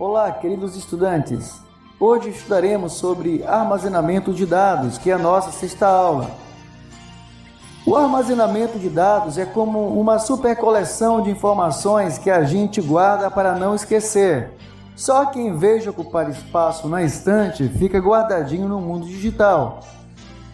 Olá, queridos estudantes! Hoje estudaremos sobre armazenamento de dados, que é a nossa sexta aula. O armazenamento de dados é como uma super coleção de informações que a gente guarda para não esquecer. Só que em vez de ocupar espaço na estante, fica guardadinho no mundo digital.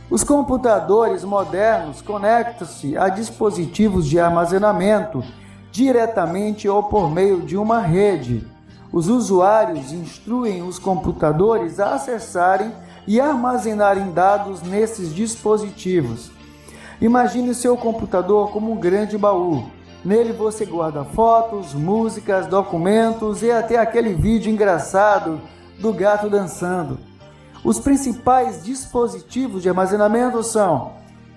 Os computadores modernos conectam-se a dispositivos de armazenamento diretamente ou por meio de uma rede. Os usuários instruem os computadores a acessarem e armazenarem dados nesses dispositivos. Imagine seu computador como um grande baú. Nele você guarda fotos, músicas, documentos e até aquele vídeo engraçado do gato dançando. Os principais dispositivos de armazenamento são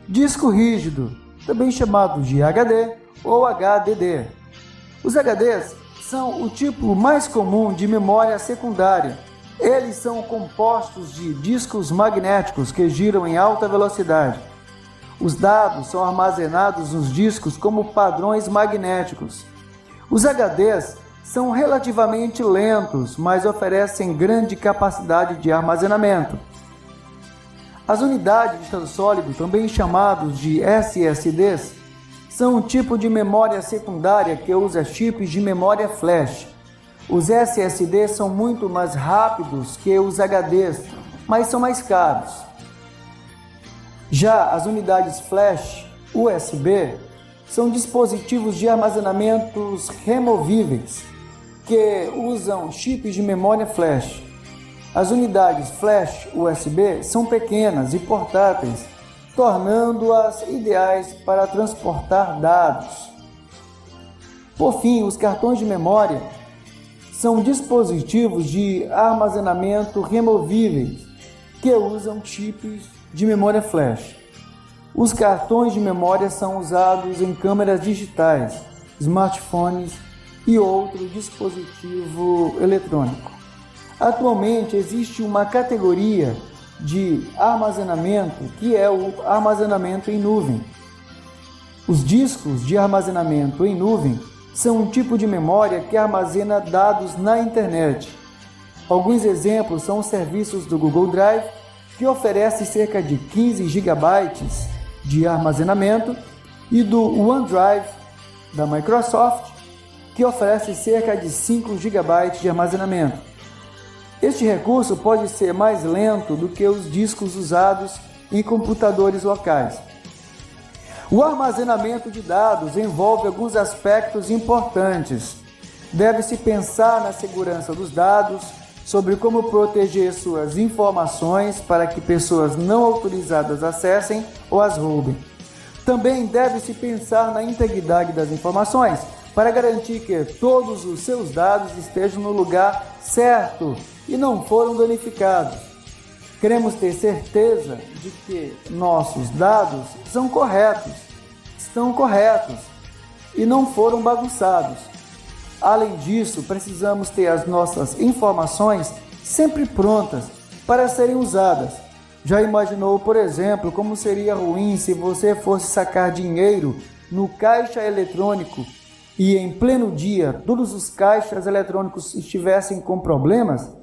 disco rígido, também chamado de HD ou HDD. Os HDs são o tipo mais comum de memória secundária. Eles são compostos de discos magnéticos que giram em alta velocidade. Os dados são armazenados nos discos como padrões magnéticos. Os HDs são relativamente lentos, mas oferecem grande capacidade de armazenamento. As unidades de estado sólido, também chamados de SSDs, são um tipo de memória secundária que usa chips de memória flash. Os SSDs são muito mais rápidos que os HDs, mas são mais caros. Já as unidades flash USB são dispositivos de armazenamento removíveis que usam chips de memória flash. As unidades flash USB são pequenas e portáteis, tornando-as ideais para transportar dados. Por fim, os cartões de memória são dispositivos de armazenamento removíveis que usam chips de memória flash. Os cartões de memória são usados em câmeras digitais, smartphones e outro dispositivo eletrônico. Atualmente existe uma categoria de armazenamento que é o armazenamento em nuvem. Os discos de armazenamento em nuvem são um tipo de memória que armazena dados na internet. Alguns exemplos são os serviços do Google Drive, que oferece cerca de 15 GB de armazenamento, e do OneDrive da Microsoft, que oferece cerca de 5 GB de armazenamento. Este recurso pode ser mais lento do que os discos usados em computadores locais. O armazenamento de dados envolve alguns aspectos importantes. Deve-se pensar na segurança dos dados, sobre como proteger suas informações para que pessoas não autorizadas acessem ou as roubem. Também deve-se pensar na integridade das informações, para garantir que todos os seus dados estejam no lugar certo e não foram danificados. Queremos ter certeza de que nossos dados estão corretos e não foram bagunçados. Além disso, precisamos ter as nossas informações sempre prontas para serem usadas. Já imaginou, por exemplo, como seria ruim se você fosse sacar dinheiro no caixa eletrônico e em pleno dia todos os caixas eletrônicos estivessem com problemas?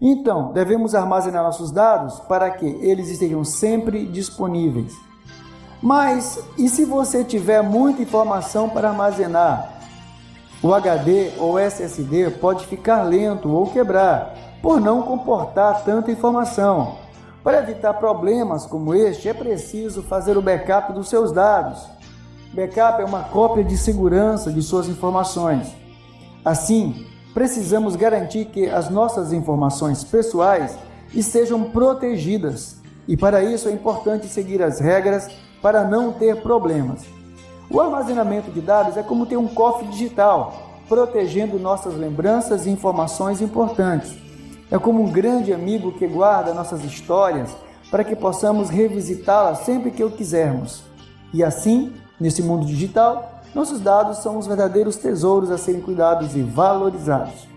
Então, devemos armazenar nossos dados para que eles estejam sempre disponíveis. Mas e se você tiver muita informação para armazenar? O HD ou SSD pode ficar lento ou quebrar, por não comportar tanta informação. Para evitar problemas como este, é preciso fazer o backup dos seus dados. Backup é uma cópia de segurança de suas informações. Assim, precisamos garantir que as nossas informações pessoais estejam protegidas. E para isso é importante seguir as regras para não ter problemas. O armazenamento de dados é como ter um cofre digital, protegendo nossas lembranças e informações importantes. É como um grande amigo que guarda nossas histórias para que possamos revisitá-las sempre que o quisermos. E assim, nesse mundo digital, nossos dados são os verdadeiros tesouros a serem cuidados e valorizados.